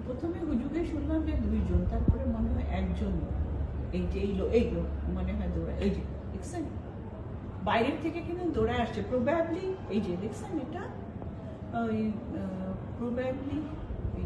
প্রথমে হুজুগে শুনলাম যে 2 জন, তারপরে মনে হয় 1 জন। এই লোক মনে হয় দৌড়ায়, এই যে দেখছেন বাইরের থেকে কিন্তু দৌড়ায় আসছে প্রবাবলি, এই যে দেখছেন এটা ওই প্রবাবলি এই